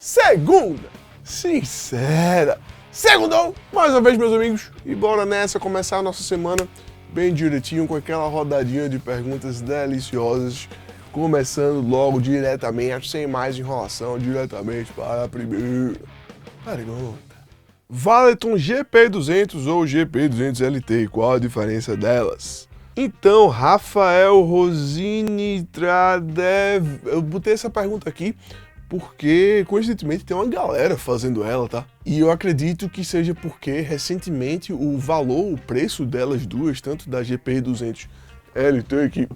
Segunda, sincera, segundou, mais uma vez, meus amigos, e bora nessa começar a nossa semana bem direitinho com aquela rodadinha de perguntas deliciosas, começando logo diretamente, sem mais enrolação, diretamente para a primeira pergunta. Valeton GP200 ou GP200LT, qual a diferença delas? Então, Rafael Rosini Tradev, eu botei essa pergunta aqui porque, coincidentemente, tem uma galera fazendo ela, tá? E eu acredito que seja porque, recentemente, o valor, o preço delas duas, tanto da GP200 LT, que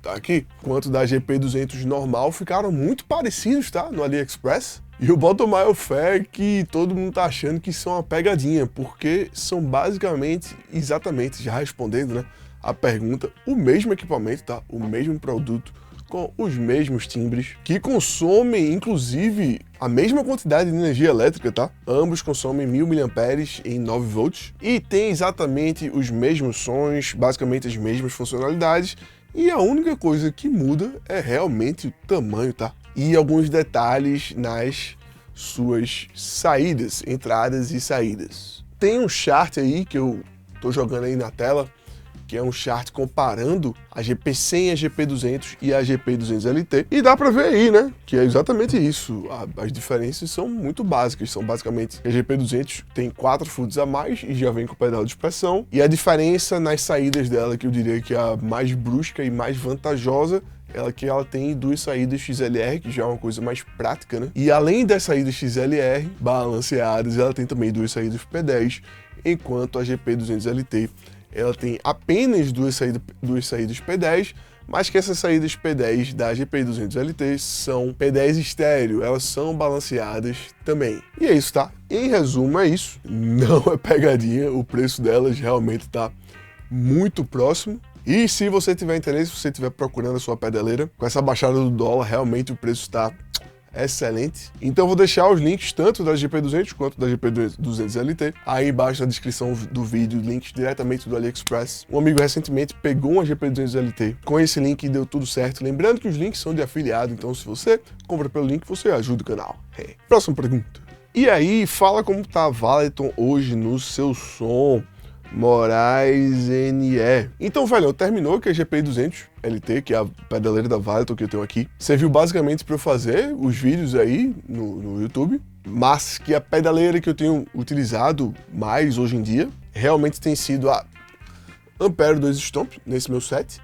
tá aqui, quanto da GP200 normal, ficaram muito parecidos, tá? No AliExpress. E eu boto maior fé que todo mundo tá achando que são uma pegadinha, porque são basicamente, exatamente, já respondendo, né, a pergunta, o mesmo equipamento, tá? O mesmo produto, com os mesmos timbres, que consomem, inclusive, a mesma quantidade de energia elétrica, tá? Ambos consomem 1000 mAh em 9 volts e tem exatamente os mesmos sons, basicamente as mesmas funcionalidades, e a única coisa que muda é realmente o tamanho, tá? E alguns detalhes nas suas saídas, entradas e saídas. Tem um chart aí que eu tô jogando aí na tela, que é um chart comparando a GP100, a GP200 e a GP200LT. E dá pra ver aí, né, que é exatamente isso. As diferenças são muito básicas, são basicamente a GP200 tem 4 furos a mais e já vem com pedal de expressão. E a diferença nas saídas dela, que eu diria que é a mais brusca e mais vantajosa, ela tem duas saídas XLR, que já é uma coisa mais prática, né? E além das saídas XLR balanceadas, ela tem também duas saídas P10, enquanto a GP200LT ela tem apenas duas saídas P10, mas que essas saídas P10 da GP200LT são P10 estéreo, elas são balanceadas também. E é isso, tá? Em resumo, é isso. Não é pegadinha, o preço delas realmente tá muito próximo. E se você tiver interesse, se você estiver procurando a sua pedaleira, com essa baixada do dólar, realmente o preço está excelente. Então eu vou deixar os links tanto da GP200 quanto da GP200LT aí embaixo na descrição do vídeo, links diretamente do AliExpress. Um amigo recentemente pegou uma GP200LT com esse link e deu tudo certo. Lembrando que os links são de afiliado, então se você compra pelo link, você ajuda o canal. Próxima pergunta. E aí, fala como tá a Valeton hoje no seu som. Moraes NE. Então, velho, terminou que a GP200LT, que é a pedaleira da Valeton que eu tenho aqui, serviu basicamente para eu fazer os vídeos aí no YouTube, mas que a pedaleira que eu tenho utilizado mais hoje em dia realmente tem sido a Ampere 2 Stomp nesse meu set.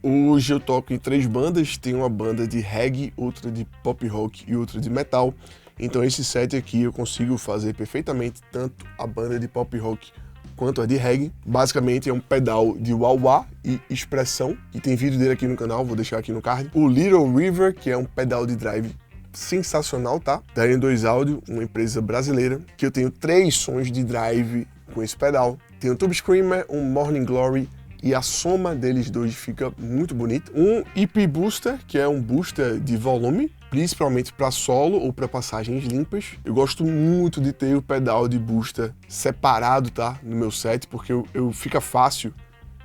Hoje eu toco em 3 bandas, tem uma banda de reggae, outra de pop rock e outra de metal. Então esse set aqui eu consigo fazer perfeitamente tanto a banda de pop rock quanto a de reggae. Basicamente é um pedal de wah-wah e expressão, e tem vídeo dele aqui no canal, vou deixar aqui no card. O Little River, que é um pedal de drive sensacional, tá? Da N2 Audio, uma empresa brasileira, que eu tenho 3 sons de drive com esse pedal. Tem um Tube Screamer, um Morning Glory, e a soma deles dois fica muito bonita. Um EP Booster, que é um booster de volume, principalmente para solo ou para passagens limpas. Eu gosto muito de ter o pedal de booster separado, tá, no meu set, porque fica fácil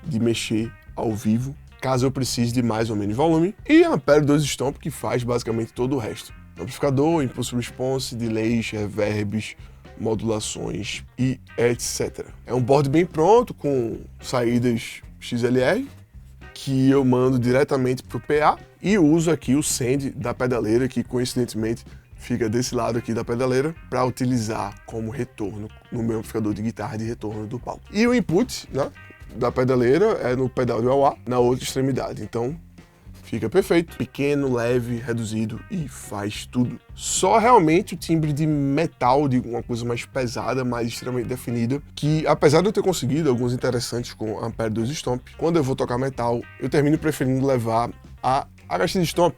de mexer ao vivo, caso eu precise de mais ou menos volume. E a Ampere 2 Stomp, que faz basicamente todo o resto. Amplificador, impulso response, delays, reverbs, modulações e etc. É um board bem pronto, com saídas XLR, que eu mando diretamente para o PA e uso aqui o send da pedaleira, que coincidentemente fica desse lado aqui da pedaleira, para utilizar como retorno no meu amplificador de guitarra de retorno do palco. E o input, né, da pedaleira é no pedal de wah-wah, na outra extremidade. Então fica perfeito, pequeno, leve, reduzido e faz tudo. Só realmente o timbre de metal, de uma coisa mais pesada, mais extremamente definida, que apesar de eu ter conseguido alguns interessantes com a Ampere 2 Stomp, quando eu vou tocar metal, eu termino preferindo levar a HX Stomp,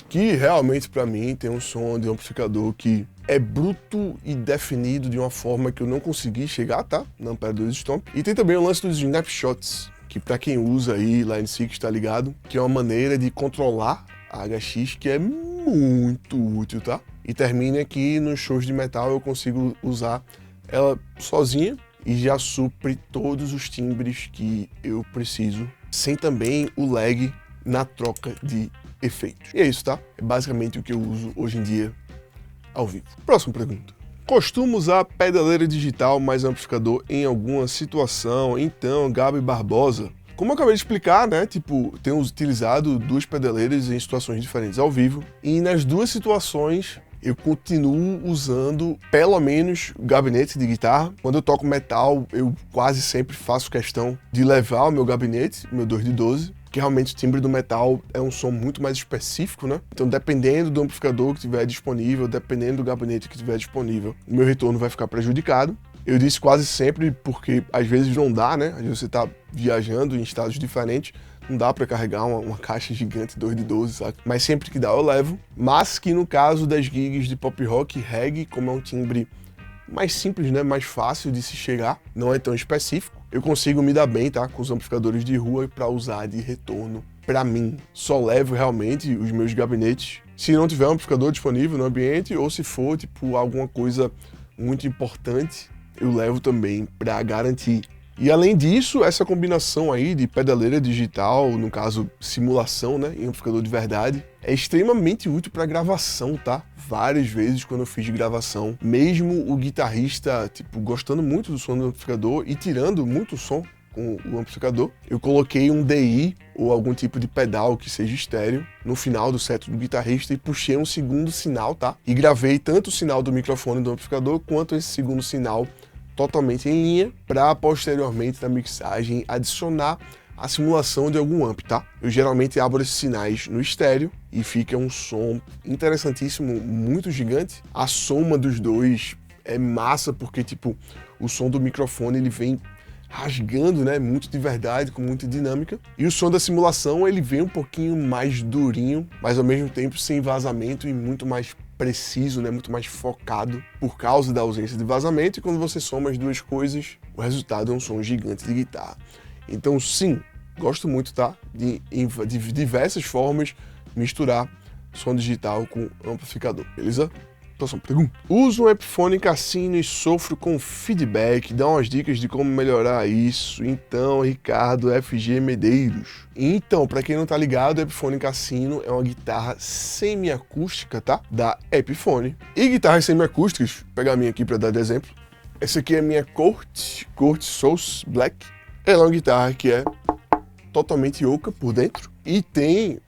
que realmente para mim tem um som de amplificador que é bruto e definido de uma forma que eu não consegui chegar, tá? Na Ampere 2 Stomp. E tem também o lance dos snapshots, que para quem usa aí Line 6 tá ligado, que é uma maneira de controlar a HX que é muito útil, tá? E termina que nos shows de metal eu consigo usar ela sozinha e já supre todos os timbres que eu preciso, sem também o lag na troca de efeitos. E é isso, tá? É basicamente o que eu uso hoje em dia ao vivo. Próxima pergunta. Costumo usar pedaleira digital mais amplificador em alguma situação? Então, Gabi Barbosa. Como eu acabei de explicar, né, tenho utilizado duas pedaleiras em situações diferentes ao vivo, e nas duas situações eu continuo usando pelo menos o gabinete de guitarra. Quando eu toco metal, eu quase sempre faço questão de levar o meu gabinete, meu 2 de 12, que realmente o timbre do metal é um som muito mais específico, né? Então, dependendo do amplificador que tiver disponível, dependendo do gabinete que tiver disponível, o meu retorno vai ficar prejudicado. Eu disse quase sempre porque às vezes não dá, né? Às vezes você tá viajando em estados diferentes, não dá para carregar uma caixa gigante 2 de 12, sabe? Mas sempre que dá eu levo. Mas que no caso das gigs de pop rock e reggae, como é um timbre mais simples, né? Mais fácil de se chegar, não é tão específico, eu consigo me dar bem, tá? Com os amplificadores de rua para usar de retorno. Para mim, só levo realmente os meus gabinetes se não tiver um amplificador disponível no ambiente ou se for alguma coisa muito importante, eu levo também para garantir. E além disso, essa combinação aí de pedaleira digital, no caso simulação, né, em amplificador de verdade, é extremamente útil para gravação, tá? Várias vezes quando eu fiz gravação, mesmo o guitarrista, gostando muito do som do amplificador e tirando muito som com o amplificador, eu coloquei um DI ou algum tipo de pedal que seja estéreo no final do set do guitarrista e puxei um segundo sinal, tá? E gravei tanto o sinal do microfone do amplificador quanto esse segundo sinal totalmente em linha, para posteriormente na mixagem adicionar a simulação de algum amp, tá? Eu geralmente abro esses sinais no estéreo e fica um som interessantíssimo, muito gigante. A soma dos dois é massa porque, o som do microfone ele vem rasgando, né? Muito de verdade, com muita dinâmica. E o som da simulação ele vem um pouquinho mais durinho, mas ao mesmo tempo sem vazamento e muito mais preciso, né? Muito mais focado por causa da ausência de vazamento, e quando você soma as duas coisas, o resultado é um som gigante de guitarra. Então sim, gosto muito, tá? De diversas formas misturar som digital com amplificador, beleza? Próxima pergunta. Uso um Epiphone Casino e sofro com feedback. Dá umas dicas de como melhorar isso. Então, Ricardo FG Medeiros. Então, para quem não tá ligado, o Epiphone Casino é uma guitarra semiacústica, tá? Da Epiphone. E guitarras semiacústicas, vou pegar a minha aqui para dar de exemplo. Essa aqui é a minha Court Source Black. Ela é uma guitarra que é totalmente oca por dentro e tem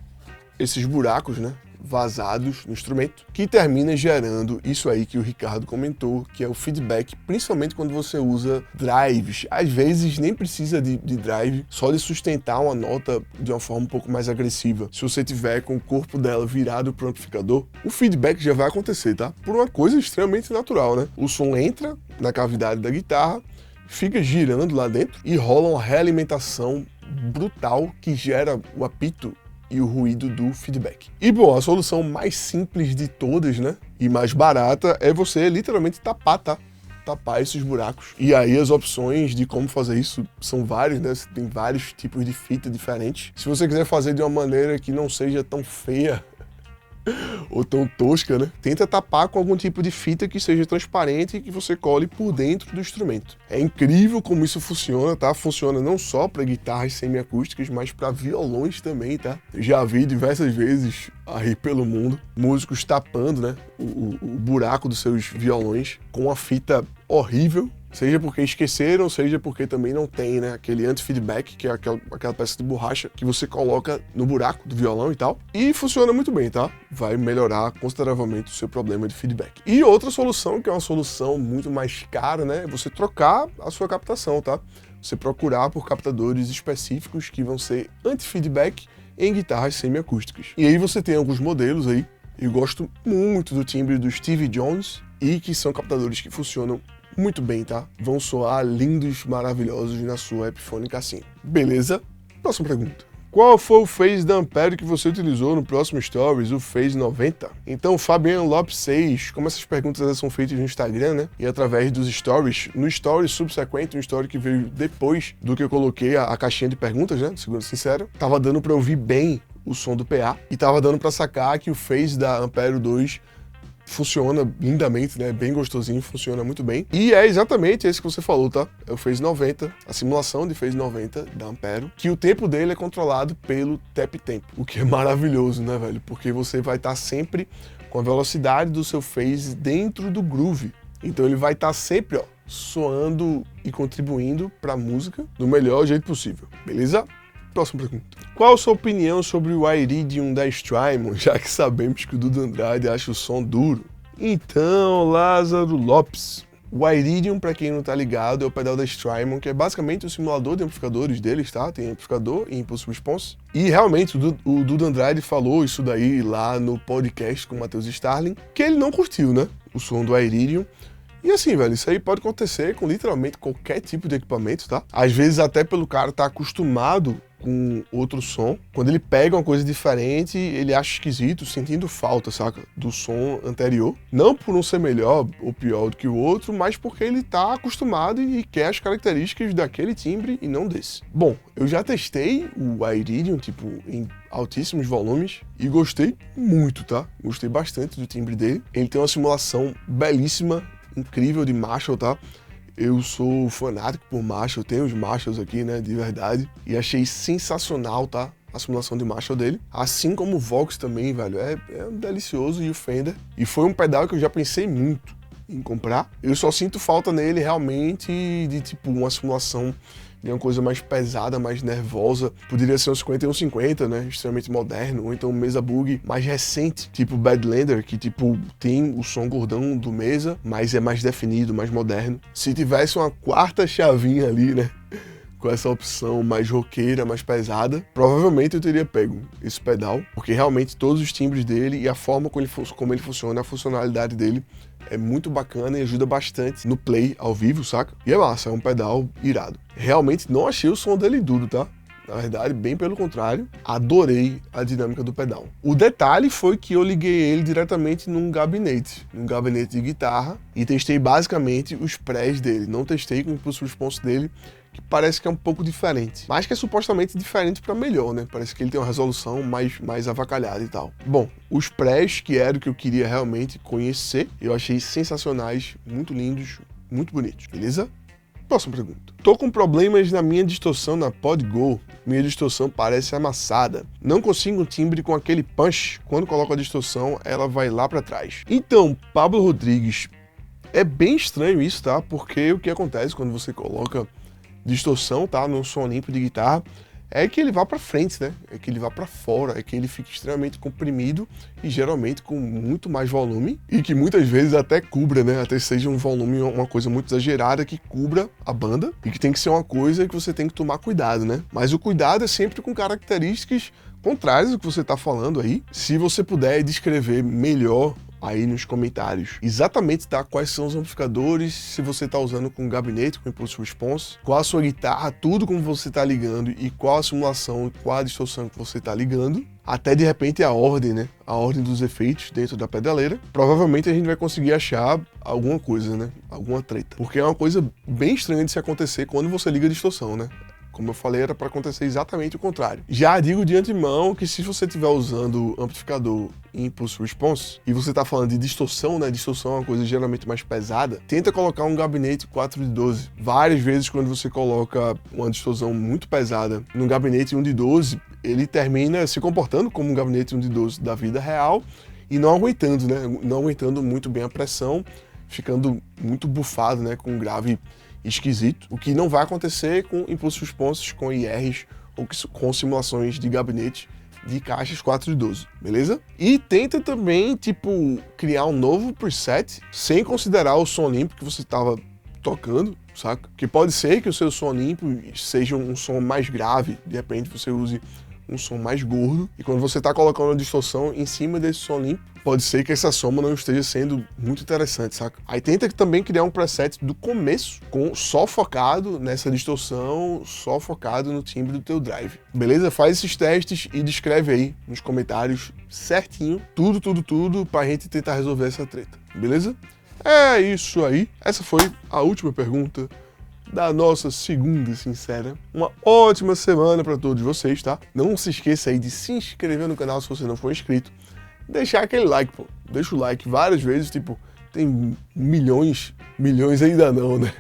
esses buracos, né? Vazados no instrumento, que termina gerando isso aí que o Ricardo comentou, que é o feedback, principalmente quando você usa drives. Às vezes nem precisa de drive, só de sustentar uma nota de uma forma um pouco mais agressiva. Se você tiver com o corpo dela virado para o amplificador, o feedback já vai acontecer, tá? Por uma coisa extremamente natural, né? O som entra na cavidade da guitarra, fica girando lá dentro e rola uma realimentação brutal que gera o apito e o ruído do feedback. E bom, a solução mais simples de todas, né, e mais barata é você literalmente tapar, tá? Tapar esses buracos. E aí as opções de como fazer isso são várias, né? Você tem vários tipos de fita diferentes. Se você quiser fazer de uma maneira que não seja tão feia ou tão tosca, né? Tenta tapar com algum tipo de fita que seja transparente e que você cole por dentro do instrumento. É incrível como isso funciona, tá? Funciona não só para guitarras semiacústicas, mas para violões também, tá? Já vi diversas vezes aí pelo mundo músicos tapando, né? O buraco dos seus violões com uma fita horrível. Seja porque esqueceram, seja porque também não tem, né, aquele anti-feedback, que é aquela peça de borracha que você coloca no buraco do violão e tal. E funciona muito bem, tá? Vai melhorar consideravelmente o seu problema de feedback. E outra solução, que é uma solução muito mais cara, né, é você trocar a sua captação, tá? Você procurar por captadores específicos que vão ser anti-feedback em guitarras semiacústicas. E aí você tem alguns modelos aí. Eu gosto muito do timbre do Stevie Jones e que são captadores que funcionam muito bem, tá? Vão soar lindos, maravilhosos na sua Epiphone Casino. Beleza? Próxima pergunta. Qual foi o phase da Ampere que você utilizou no próximo Stories, o phase 90? Então, Fabiano Lopes 6, como essas perguntas são feitas no Instagram, né? E através dos Stories, no Story subsequente, um Story que veio depois do que eu coloquei a caixinha de perguntas, né? Segundo sincero, tava dando pra ouvir bem o som do PA e tava dando pra sacar que o phase da Ampere 2 funciona lindamente, né? Bem gostosinho, funciona muito bem. E é exatamente esse que você falou, tá? É o phase 90, a simulação de phase 90 da Ampero, que o tempo dele é controlado pelo tap tempo, o que é maravilhoso, né, velho? Porque você vai estar sempre com a velocidade do seu phase dentro do groove. Então ele vai estar sempre, ó, soando e contribuindo para a música do melhor jeito possível, beleza? Próxima pergunta. Qual a sua opinião sobre o Iridium da Strymon, já que sabemos que o Dudu Andrade acha o som duro? Então, Lázaro Lopes. O Iridium, para quem não tá ligado, é o pedal da Strymon, que é basicamente o simulador de amplificadores deles, tá? Tem amplificador e impulse response. E realmente o Dudu Andrade falou isso daí lá no podcast com o Matheus Starling, que ele não curtiu, né? O som do Iridium. E assim, velho, isso aí pode acontecer com literalmente qualquer tipo de equipamento, tá? Às vezes até pelo cara estar acostumado com outro som. Quando ele pega uma coisa diferente, ele acha esquisito, sentindo falta, saca? Do som anterior. Não por não ser melhor ou pior do que o outro, mas porque ele tá acostumado e quer as características daquele timbre e não desse. Bom, eu já testei o Iridium, tipo, em altíssimos volumes e gostei muito, tá? Gostei bastante do timbre dele. Ele tem uma simulação belíssima, incrível de Marshall, tá? Eu sou fanático por Marshall, tenho os Marshalls aqui, né, de verdade, e achei sensacional, tá? A simulação de Marshall dele, assim como o Vox também, velho, é delicioso, e o Fender, e foi um pedal que eu já pensei muito em comprar. Eu só sinto falta nele realmente de tipo uma simulação de uma coisa mais pesada, mais nervosa. Poderia ser um 5150, né? Extremamente moderno. Ou então um Mesa Boogie mais recente, tipo Badlander, que tipo tem o som gordão do Mesa, mas é mais definido, mais moderno. Se tivesse uma quarta chavinha ali, né? Com essa opção mais roqueira, mais pesada, provavelmente eu teria pego esse pedal, porque realmente todos os timbres dele e a forma como ele funciona, a funcionalidade dele é muito bacana e ajuda bastante no play ao vivo, saca? E é massa, é um pedal irado. Realmente não achei o som dele duro, tá? Na verdade, bem pelo contrário, adorei a dinâmica do pedal. O detalhe foi que eu liguei ele diretamente num gabinete de guitarra, e testei basicamente os prés dele. Não testei com o impulso response dele, que parece que é um pouco diferente, mas que é supostamente diferente para melhor, né? Parece que ele tem uma resolução mais avacalhada e tal. Bom, os prés, que era o que eu queria realmente conhecer, eu achei sensacionais, muito lindos, muito bonitos, beleza? Próxima pergunta. Tô com problemas na minha distorção na PodGo. Minha distorção parece amassada. Não consigo um timbre com aquele punch. Quando coloco a distorção, ela vai lá para trás. Então, Pablo Rodrigues, é bem estranho isso, tá? Porque o que acontece quando você coloca distorção, tá, num som limpo de guitarra, é que ele vá para frente, né? É que ele vá para fora, é que ele fique extremamente comprimido e geralmente com muito mais volume, e que muitas vezes até cubra, né? Até seja um volume, uma coisa muito exagerada que cubra a banda, e que tem que ser uma coisa que você tem que tomar cuidado, né? Mas o cuidado é sempre com características contrárias ao que você tá falando aí. Se você puder descrever melhor aí nos comentários exatamente, tá, quais são os amplificadores, se você tá usando com gabinete, com impulse response, qual a sua guitarra, tudo como você tá ligando e qual a simulação, qual a distorção que você tá ligando, até de repente a ordem, né, a ordem dos efeitos dentro da pedaleira. Provavelmente a gente vai conseguir achar alguma coisa, né, alguma treta, porque é uma coisa bem estranha de se acontecer quando você liga a distorção, né. Como eu falei, era para acontecer exatamente o contrário. Já digo de antemão que se você estiver usando amplificador e impulse response, e você está falando de distorção, né? Distorção é uma coisa geralmente mais pesada, tenta colocar um gabinete 4 de 12. Várias vezes quando você coloca uma distorção muito pesada num gabinete 1 de 12, ele termina se comportando como um gabinete 1 de 12 da vida real e não aguentando, né? Não aguentando muito bem a pressão, ficando muito bufado, né? Com um grave esquisito, o que não vai acontecer com impulsos responses, com IRs ou com simulações de gabinete de caixas 4 de 12, beleza? E tenta também, tipo, criar um novo preset sem considerar o som limpo que você estava tocando, saca? Que pode ser que o seu som limpo seja um som mais grave, de repente você use um som mais gordo, e quando você está colocando a distorção em cima desse som limpo, pode ser que essa soma não esteja sendo muito interessante, saca? Aí tenta também criar um preset do começo, só focado nessa distorção, só focado no timbre do teu drive. Beleza? Faz esses testes e descreve aí nos comentários certinho, tudo, pra gente tentar resolver essa treta. Beleza? É isso aí. Essa foi a última pergunta da nossa segunda sincera. Uma ótima semana para todos vocês, tá? Não se esqueça aí de se inscrever no canal se você não for inscrito. Deixar aquele like, pô. Deixa o like várias vezes, tipo, tem milhões ainda não, né?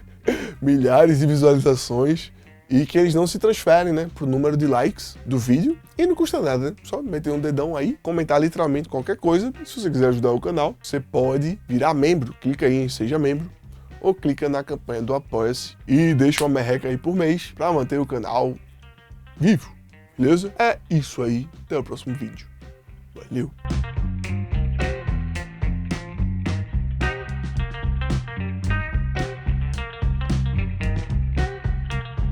Milhares de visualizações e que eles não se transferem, né, pro número de likes do vídeo. E não custa nada, né? Só meter um dedão aí, comentar literalmente qualquer coisa. E se você quiser ajudar o canal, você pode virar membro. Clica aí em Seja Membro ou clica na campanha do Apoia-se e deixa uma merreca aí por mês para manter o canal vivo, beleza? É isso aí, até o próximo vídeo. Valeu!